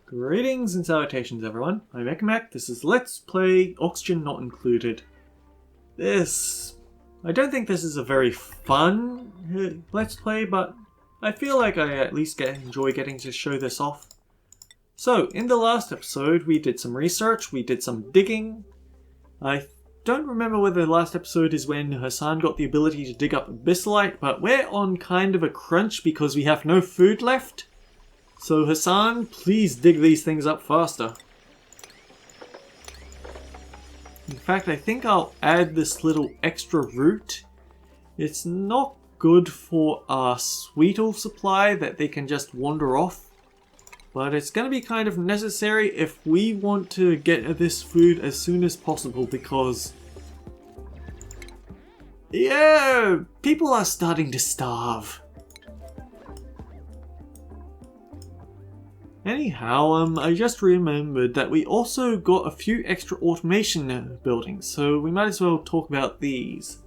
Greetings and salutations everyone, I'm Ekamek, this is Let's Play Oxygen Not Included. I don't think this is a very fun Let's Play, but I feel like I at least enjoy getting to show this off. So, in the last episode we did some research, we did some digging. I don't remember whether the last episode is when Hassan got the ability to dig up abyssalite, but we're on kind of a crunch because we have no food left. So Hassan, please dig these things up faster. In fact, I think I'll add this little extra root. It's not good for our Sweetle supply that they can just wander off. But it's going to be kind of necessary if we want to get this food as soon as possible because... yeah, people are starting to starve. Anyhow, I just remembered that we also got a few extra automation buildings, so we might as well talk about these.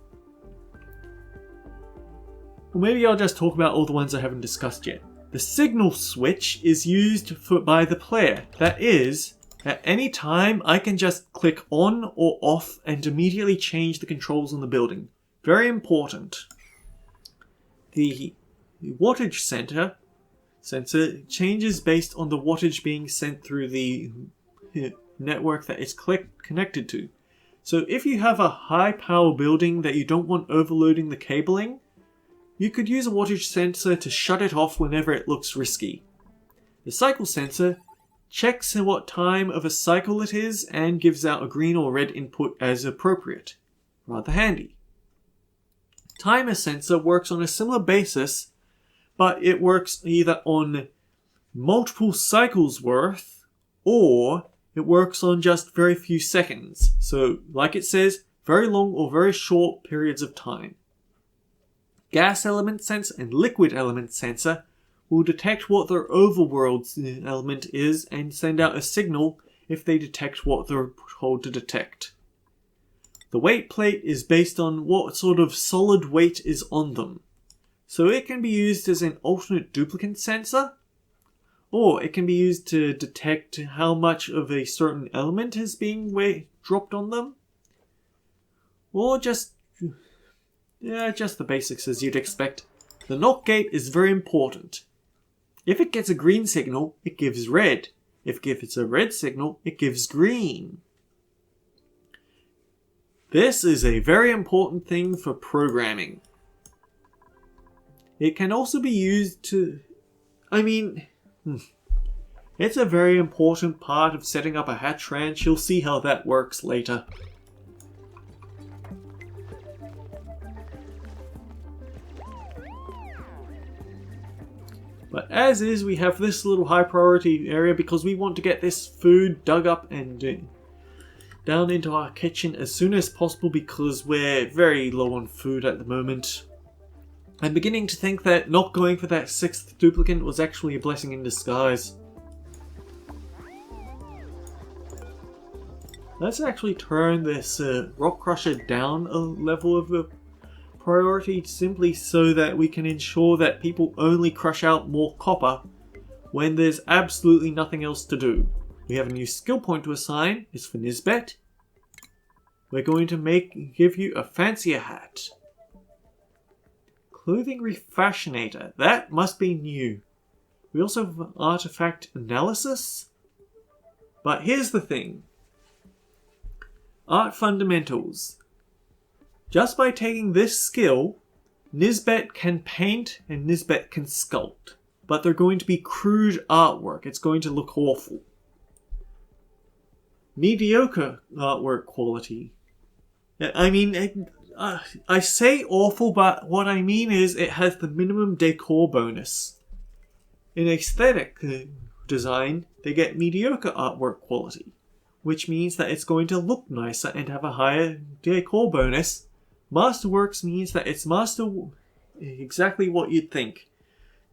Or maybe I'll just talk about all the ones I haven't discussed yet. The signal switch is used by the player. That is, at any time I can just click on or off and immediately change the controls on the building. Very important. The wattage sensor changes based on the wattage being sent through the network that it's connected to. So if you have a high power building that you don't want overloading the cabling, you could use a wattage sensor to shut it off whenever it looks risky. The cycle sensor checks what time of a cycle it is and gives out a green or red input as appropriate. Rather handy. Timer sensor works on a similar basis, but it works either on multiple cycles worth, or it works on just very few seconds. So, like it says, very long or very short periods of time. Gas element sensor and liquid element sensor will detect what their overworld element is and send out a signal if they detect what they're told to detect. The weight plate is based on what sort of solid weight is on them. So it can be used as an alternate duplicate sensor, or it can be used to detect how much of a certain element is being dropped on them, or just the basics as you'd expect. The knock gate is very important. If it gets a green signal, it gives red. If it's a red signal, it gives green. This is a very important thing for programming. It can also be used to... it's a very important part of setting up a hatch ranch. You'll see how that works later. But as is, we have this little high priority area because we want to get this food dug up and down into our kitchen as soon as possible because we're very low on food at the moment. I'm beginning to think that not going for that 6th duplicate was actually a blessing in disguise. Let's actually turn this rock crusher down a level of a priority simply so that we can ensure that people only crush out more copper when there's absolutely nothing else to do. We have a new skill point to assign. It's for Nisbet. We're going to give you a fancier hat. Clothing Refashionator. That must be new. We also have artifact analysis. But here's the thing. Art fundamentals. Just by taking this skill, Nisbet can paint and Nisbet can sculpt. But they're going to be crude artwork. It's going to look awful. Mediocre artwork quality. I say awful, but what I mean is it has the minimum decor bonus. In aesthetic design, they get mediocre artwork quality, which means that it's going to look nicer and have a higher decor bonus. Masterworks means that it's exactly what you'd think.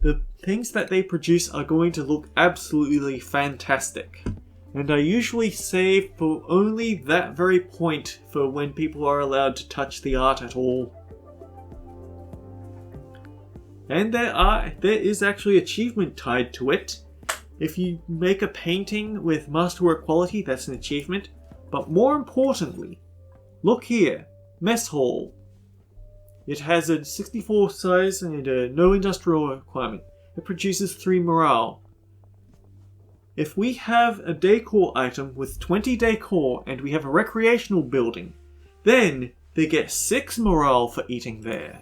The things that they produce are going to look absolutely fantastic. And I usually save for only that very point for when people are allowed to touch the art at all. And there is actually achievement tied to it. If you make a painting with masterwork quality, that's an achievement. But more importantly, look here, mess hall. It has a 64 size and no industrial requirement. It produces 3 morale. If we have a decor item with 20 decor and we have a recreational building, then they get 6 morale for eating there.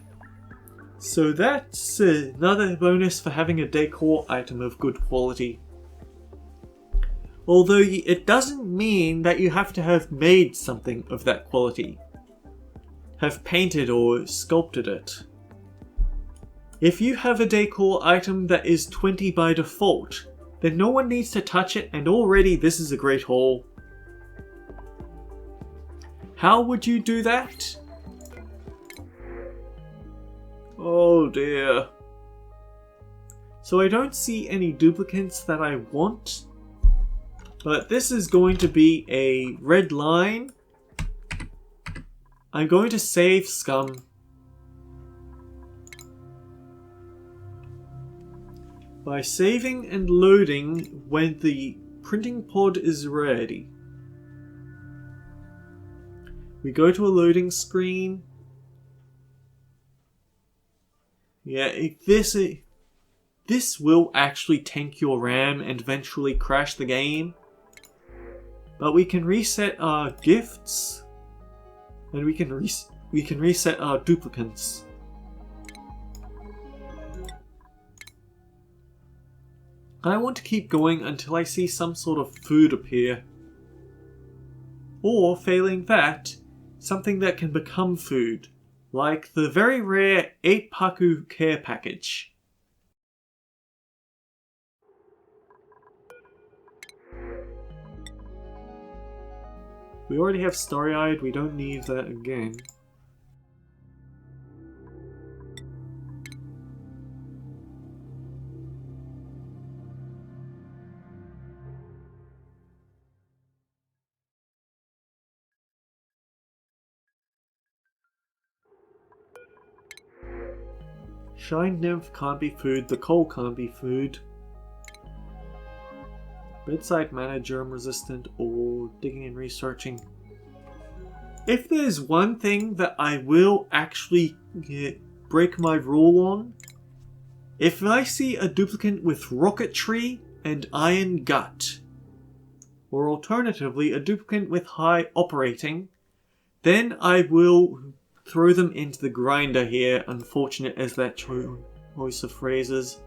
So that's another bonus for having a decor item of good quality. Although it doesn't mean that you have to have made something of that quality. Have painted or sculpted it. If you have a decor item that is 20 by default, then no one needs to touch it, and already this is a great haul. How would you do that? Oh dear. So I don't see any duplicates that I want, but this is going to be a red line. I'm going to save scum. By saving and loading when the printing pod is ready. We go to a loading screen. Yeah, this will actually tank your RAM and eventually crash the game. But we can reset our gifts, and we can reset our duplicates. I want to keep going until I see some sort of food appear. Or, failing that, something that can become food, like the very rare 8 Paku care package. We already have Starry-Eyed, we don't need that again. Shine Nymph can't be food, the coal can't be food. Bedside Mana, germ resistant, or digging and researching. If there's one thing that I will actually break my rule on, if I see a duplicate with rocketry and iron gut, or alternatively a duplicate with high operating, then I will throw them into the grinder here, unfortunate as that choice of phrases.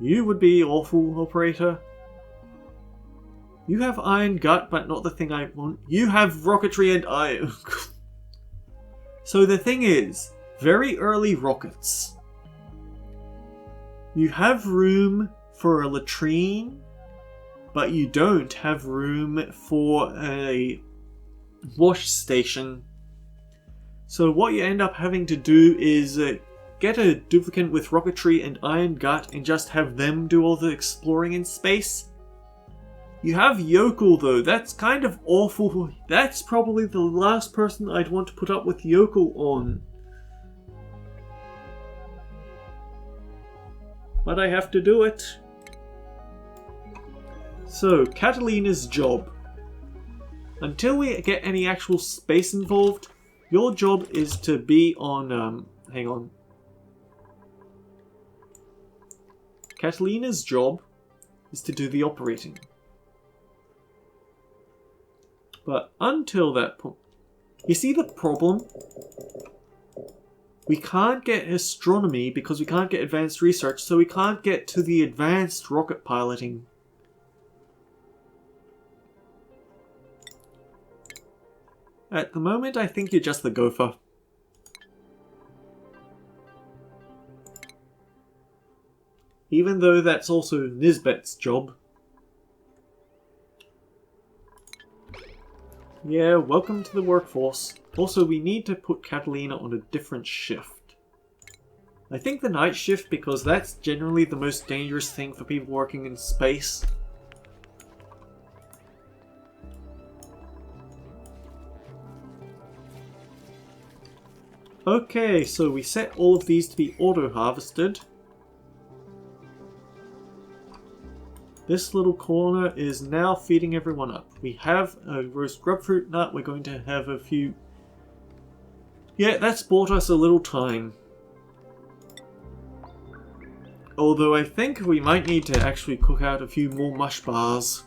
You would be awful, operator. You have iron gut, but not the thing I want. You have rocketry and iron. So the thing is, very early rockets. You have room for a latrine, but you don't have room for a wash station. So what you end up having to do is get a duplicate with rocketry and iron gut and just have them do all the exploring in space. You have Yokel though, that's kind of awful. That's probably the last person I'd want to put up with Yokel on. But I have to do it. So, Catalina's job. Until we get any actual space involved, your job is to be on, hang on. Catalina's job is to do the operating. But until that point, you see the problem? We can't get astronomy because we can't get advanced research, so we can't get to the advanced rocket piloting. At the moment, I think you're just the Gofer. Even though that's also Nisbet's job. Yeah, welcome to the workforce. Also, we need to put Catalina on a different shift. I think the night shift, because that's generally the most dangerous thing for people working in space. Okay, so we set all of these to be auto-harvested. This little corner is now feeding everyone up. We have a roast grubfruit nut. We're going to have a few... Yeah, that's bought us a little time. Although I think we might need to actually cook out a few more mush bars.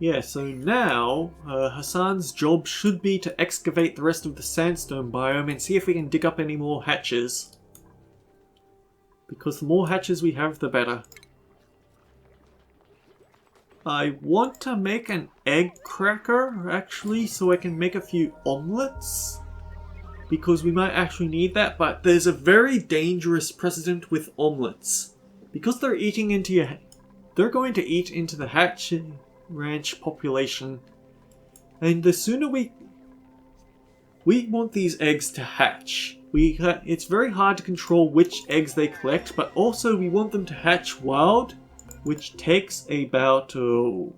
Yeah, so now Hassan's job should be to excavate the rest of the sandstone biome and see if we can dig up any more hatches. Because the more hatches we have, the better. I want to make an egg cracker, actually, so I can make a few omelets. Because we might actually need that, but there's a very dangerous precedent with omelets. Because they're eating into your... They're going to eat into the hatch ranch population. And the sooner we want these eggs to hatch. It's very hard to control which eggs they collect, but also we want them to hatch wild, which takes about 20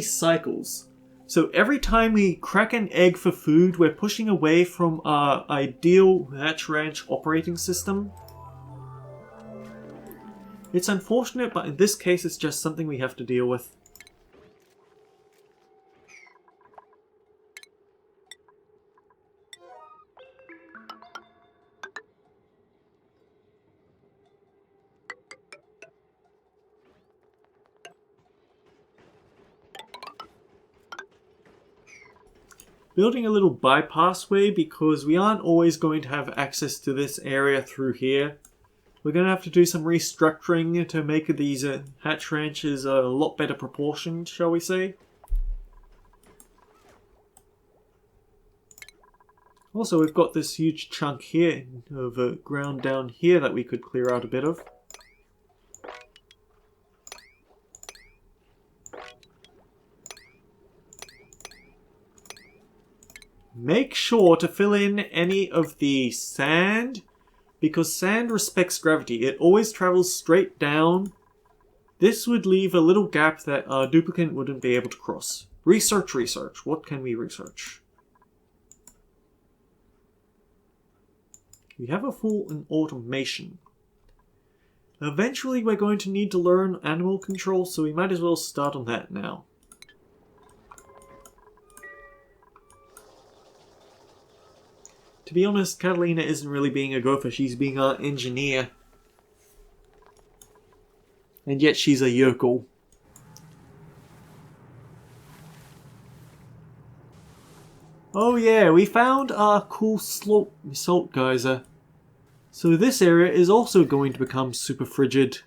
cycles. So every time we crack an egg for food, we're pushing away from our ideal hatch ranch operating system. It's unfortunate, but in this case it's just something we have to deal with. Building a little bypass way because we aren't always going to have access to this area through here. We're going to have to do some restructuring to make these hatch ranches a lot better proportioned, shall we say. Also, we've got this huge chunk here of ground down here that we could clear out a bit of. Make sure to fill in any of the sand, because sand respects gravity. It always travels straight down. This would leave a little gap that our duplicate wouldn't be able to cross. Research, research. What can we research? We have a full in automation. Eventually we're going to need to learn animal control, so we might as well start on that now. To be honest, Catalina isn't really being a gopher, she's being our engineer. And yet she's a yokel. Oh yeah, we found our cool salt geyser. So this area is also going to become super frigid.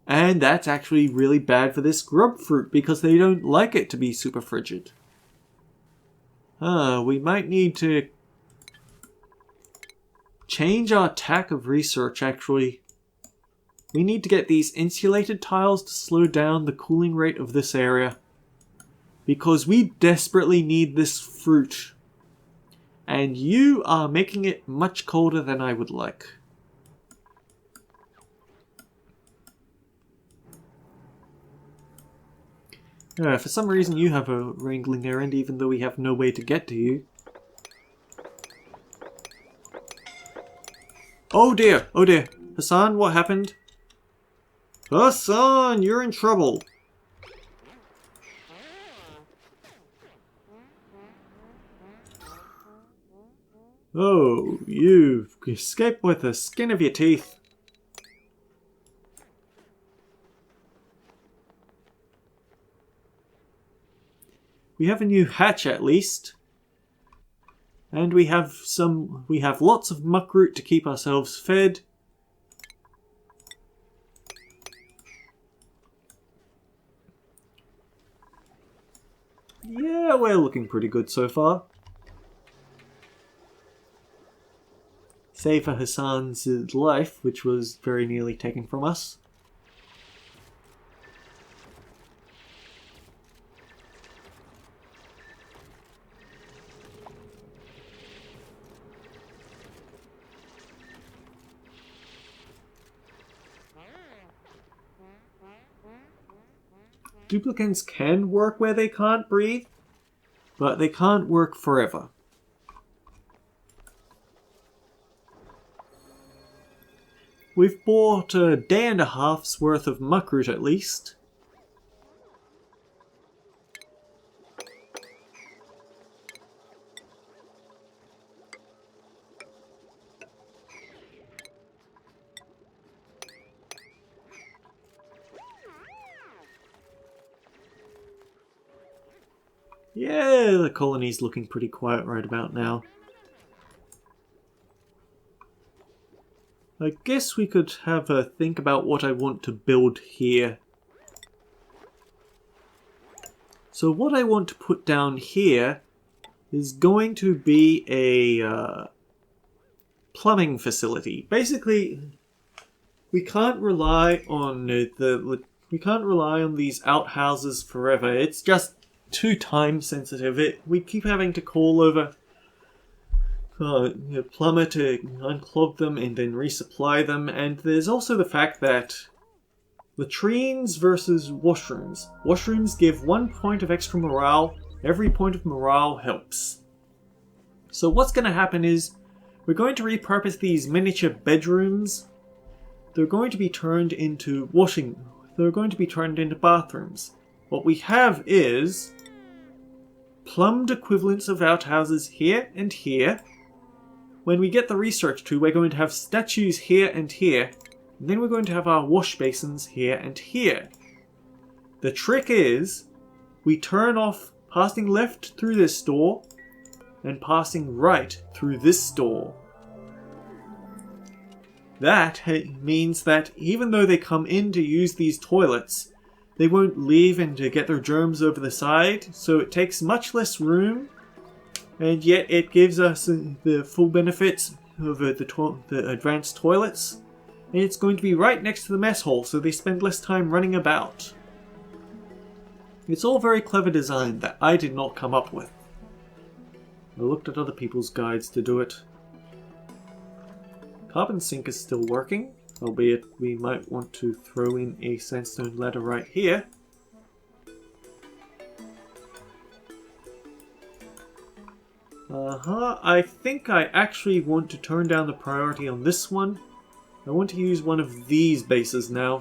And that's actually really bad for this grub fruit because they don't like it to be super frigid. We might need to change our tack of research, actually. We need to get these insulated tiles to slow down the cooling rate of this area. Because we desperately need this fruit. And you are making it much colder than I would like. For some reason you have a wrangling errand even though we have no way to get to you. Oh dear, oh dear. Hassan, what happened? Hassan, you're in trouble. Oh, you've escaped with the skin of your teeth. We have a new hatch at least. And we have lots of muckroot to keep ourselves fed. Yeah, we're looking pretty good so far. Save for Hassan's life, which was very nearly taken from us. duplicants can work where they can't breathe, but they can't work forever. We've bought a day and a half's worth of muckroot at least. Yeah, the colony's looking pretty quiet right about now. I guess we could have a think about what I want to build here. So what I want to put down here is going to be a plumbing facility. Basically, we can't rely on these outhouses forever. It's just too time sensitive. We keep having to call over a plumber to unclog them and then resupply them, and there's also the fact that latrines versus washrooms. Washrooms give 1 point of extra morale. Every point of morale helps. So what's going to happen is we're going to repurpose these miniature bedrooms. They're going to be turned into They're going to be turned into bathrooms. What we have is plumbed equivalents of outhouses here and here. When we get the research to, we're going to have statues here and here. And then we're going to have our wash basins here and here. The trick is, we turn off passing left through this door and passing right through this door. That means that even though they come in to use these toilets, they won't leave and to get their germs over the side, so it takes much less room, and yet it gives us the full benefits of the advanced toilets, and it's going to be right next to the mess hall, so they spend less time running about. It's all very clever design that I did not come up with. I looked at other people's guides to do it. Carbon sink is still working, albeit we might want to throw in a sandstone ladder right here. I think I actually want to turn down the priority on this one. I want to use one of these bases now.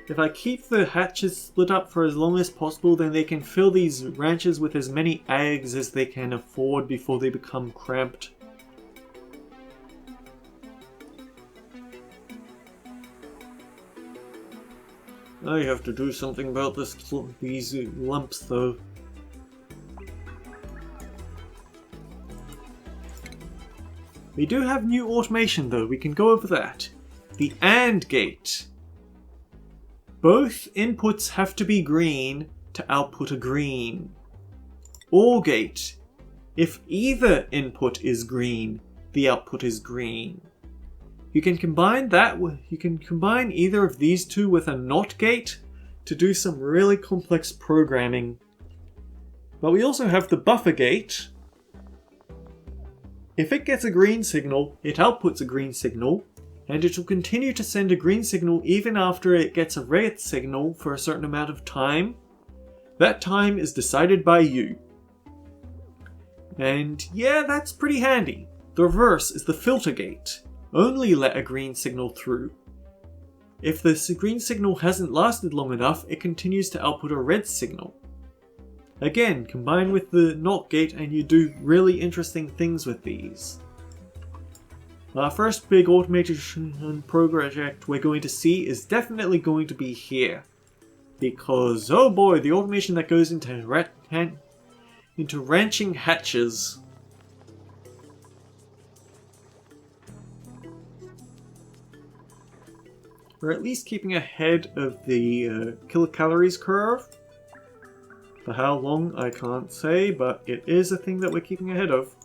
If I keep the hatches split up for as long as possible, then they can fill these ranches with as many eggs as they can afford before they become cramped. I have to do something about these lumps though. We do have new automation though, we can go over that. The AND gate. Both inputs have to be green to output a green. OR gate. If either input is green, the output is green. You can combine either of these two with a NOT gate to do some really complex programming. But we also have the buffer gate. If it gets a green signal, it outputs a green signal, and it will continue to send a green signal even after it gets a red signal for a certain amount of time. That time is decided by you. And yeah, that's pretty handy. The reverse is the filter gate. Only let a green signal through. If the green signal hasn't lasted long enough, it continues to output a red signal. Again, combine with the NOT gate and you do really interesting things with these. Our first big automation project we're going to see is definitely going to be here. Because, oh boy, the automation that goes into ranching hatches. We're at least keeping ahead of the kilocalories curve. For how long, I can't say, but it is a thing that we're keeping ahead of.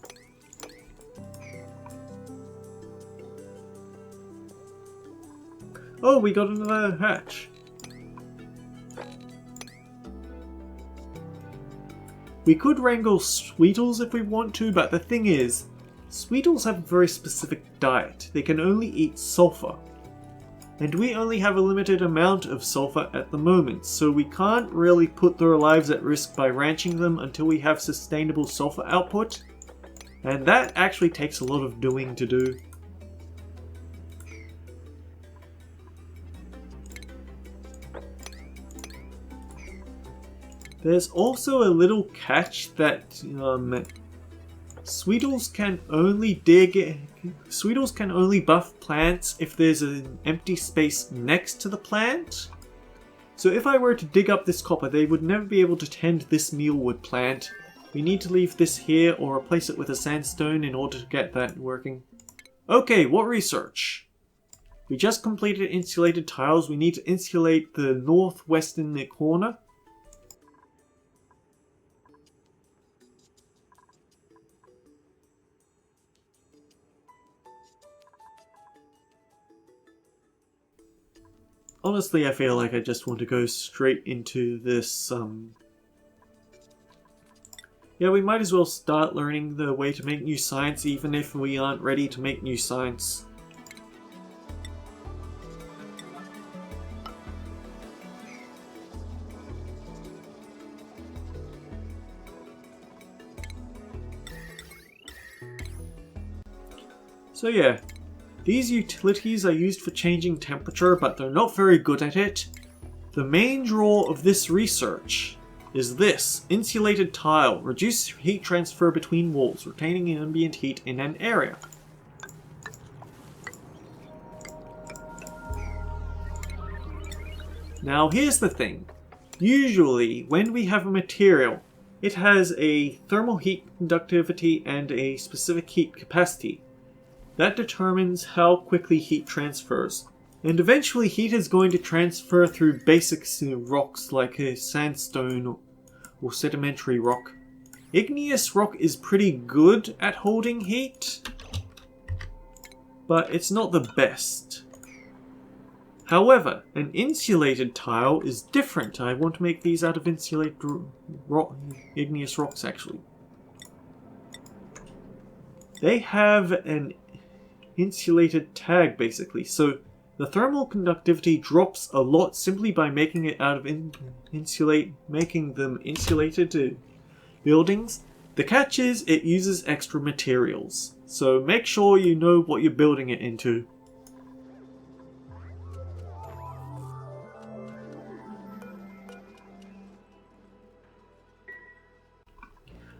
Oh, we got another hatch. We could wrangle Sweetles if we want to, but the thing is, Sweetles have a very specific diet. They can only eat sulfur. And we only have a limited amount of sulfur at the moment, so we can't really put their lives at risk by ranching them until we have sustainable sulfur output. And that actually takes a lot of doing to do. There's also a little catch that Sweetles can only buff plants if there's an empty space next to the plant. So if I were to dig up this copper, they would never be able to tend this mealwood plant. We need to leave this here or replace it with a sandstone in order to get that working. Okay, what research? We just completed insulated tiles. We need to insulate the northwestern corner. Honestly, I feel like I just want to go straight into this, Yeah, we might as well start learning the way to make new science even if we aren't ready to make new science. So yeah. These utilities are used for changing temperature, but they're not very good at it. The main draw of this research is this: insulated tile. Reduce heat transfer between walls, retaining ambient heat in an area. Now here's the thing. Usually, when we have a material, it has a thermal heat conductivity and a specific heat capacity. That determines how quickly heat transfers. And eventually heat is going to transfer through basic rocks like a sandstone or sedimentary rock. Igneous rock is pretty good at holding heat, but it's not the best. However, an insulated tile is different. I want to make these out of insulated igneous rocks actually. They have an insulated tag basically, so the thermal conductivity drops a lot simply by making it out of making them insulated buildings. The catch is it uses extra materials, so make sure you know what you're building it into.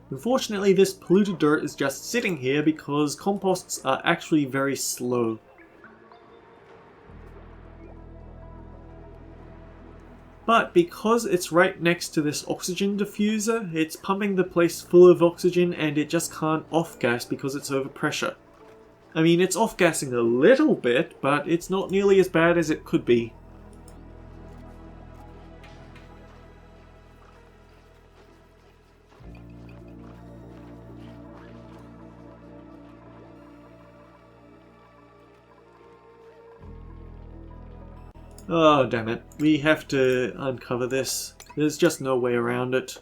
Unfortunately, this polluted dirt is just sitting here because composts are actually very slow. But because it's right next to this oxygen diffuser, it's pumping the place full of oxygen and it just can't off-gas because it's overpressure. I mean, it's off-gassing a little bit, but it's not nearly as bad as it could be. Oh, damn it. We have to uncover this. There's just no way around it.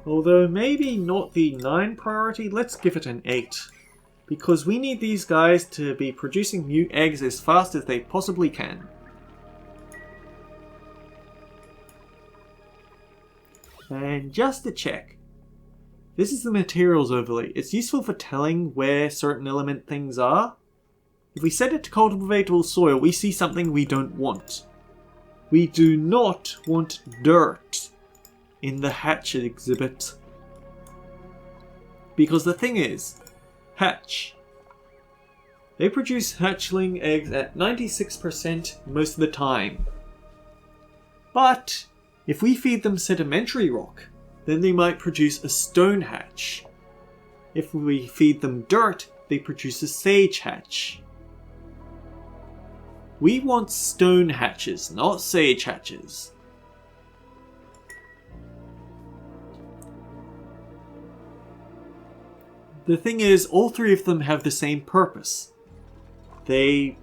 Although maybe not the 9 priority, let's give it an 8. Because we need these guys to be producing new eggs as fast as they possibly can. And just to check, this is the materials overlay. It's useful for telling where certain element things are. If we set it to cultivatable soil, we see something we don't want. We do not want dirt in the hatch exhibit. Because the thing is, hatch. They produce hatchling eggs at 96% most of the time. But if we feed them sedimentary rock, then they might produce a stone hatch. If we feed them dirt, they produce a sage hatch. We want stone hatches, not sage hatches. The thing is, all 3 of them have the same purpose. They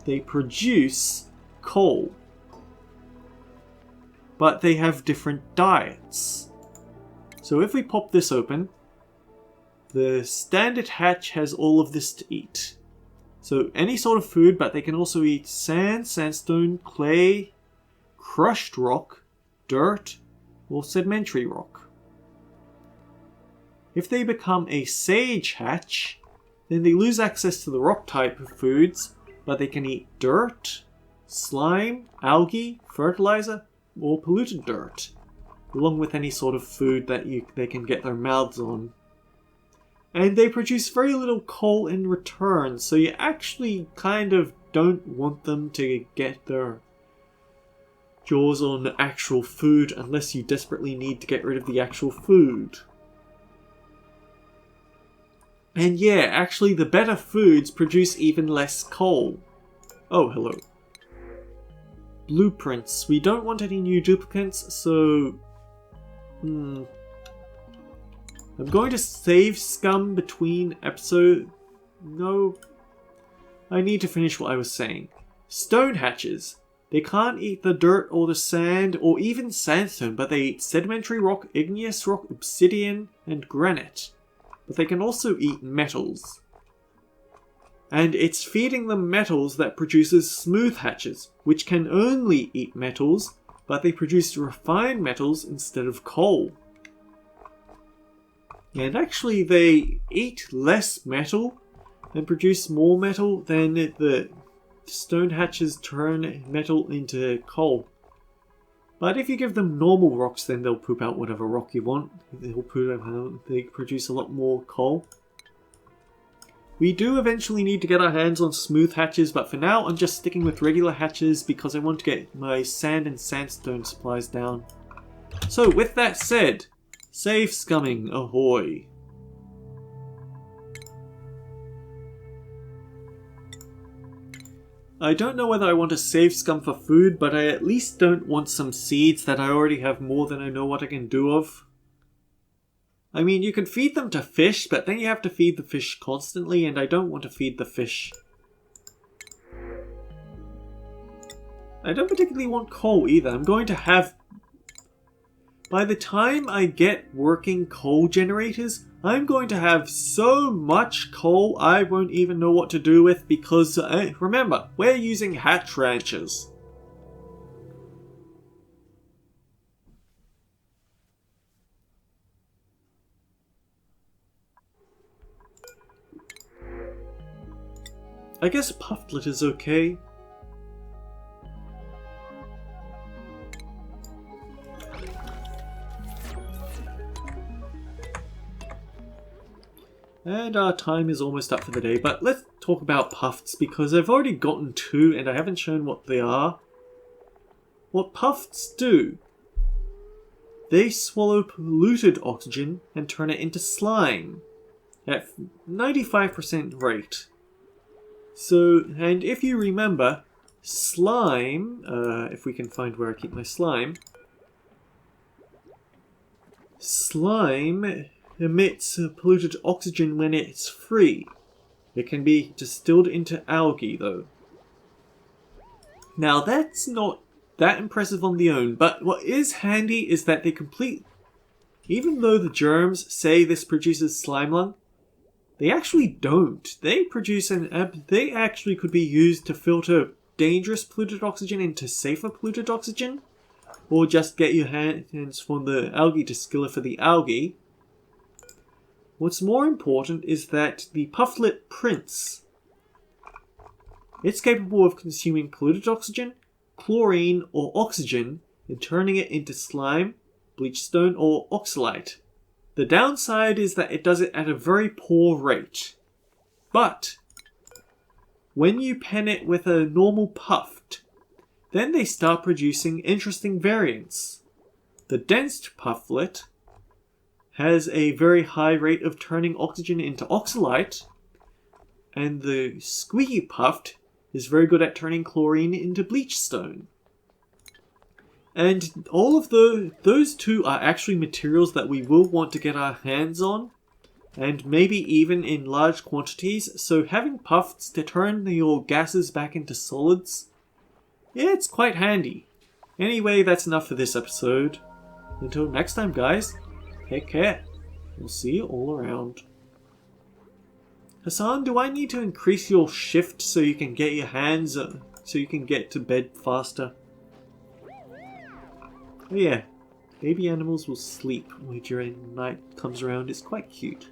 they produce coal. But they have different diets. So if we pop this open, the standard hatch has all of this to eat. So any sort of food, but they can also eat sand, sandstone, clay, crushed rock, dirt, or sedimentary rock. If they become a sage hatch, then they lose access to the rock type of foods, but they can eat dirt, slime, algae, fertilizer, or polluted dirt, along with any sort of food that they can get their mouths on. And they produce very little coal in return, so you actually kind of don't want them to get their jaws on actual food unless you desperately need to get rid of the actual food. And yeah, actually the better foods produce even less coal. Oh, hello. Blueprints. We don't want any new duplicates, so... I'm going to save scum between episodes. No. I need to finish what I was saying. Stone hatches. They can't eat the dirt or the sand or even sandstone, but they eat sedimentary rock, igneous rock, obsidian, and granite. But they can also eat metals. And it's feeding them metals that produces smooth hatches, which can only eat metals, but they produce refined metals instead of coal. And actually they eat less metal and produce more metal than the stone hatches turn metal into coal. But if you give them normal rocks, then they'll poop out whatever rock you want. They produce a lot more coal. We do eventually need to get our hands on smooth hatches, but for now I'm just sticking with regular hatches because I want to get my sand and sandstone supplies down. So with that said, save scumming, ahoy! I don't know whether I want to save scum for food, but I at least don't want some seeds that I already have more than I know what I can do of. I mean, you can feed them to fish, but then you have to feed the fish constantly, and I don't want to feed the fish. I don't particularly want coal either. I'm going to have... By the time I get working coal generators, I'm going to have so much coal I won't even know what to do with because, remember, we're using hatch ranches. I guess pufflet is okay. And our time is almost up for the day, but let's talk about puffs because I've already gotten 2 and I haven't shown what they are. What puffs do, they swallow polluted oxygen and turn it into slime at 95% rate. So, and if you remember, slime, if we can find where I keep my slime, slime emits polluted oxygen when it's free. It can be distilled into algae though. Now that's not that impressive on their own, but what is handy is that they complete... Even though the germs say this produces slime lung, they actually don't. They produce they actually could be used to filter dangerous polluted oxygen into safer polluted oxygen, or just get your hands from the algae distiller for the algae. What's more important is that the pufflet prints. It's capable of consuming polluted oxygen, chlorine, or oxygen and turning it into slime, bleachstone, or oxalate. The downside is that it does it at a very poor rate. But when you pen it with a normal puffed, then they start producing interesting variants. The dense pufflet has a very high rate of turning oxygen into oxalate, and the squeaky puffed is very good at turning chlorine into bleachstone. And all of those two are actually materials that we will want to get our hands on, and maybe even in large quantities, so having puffs to turn your gases back into solids, yeah, it's quite handy. Anyway, that's enough for this episode. Until next time, guys, take care. We'll see you all around. Hassan, do I need to increase your shift so you can get your hands, so you can get to bed faster? Oh yeah, baby animals will sleep when during night comes around. It's quite cute.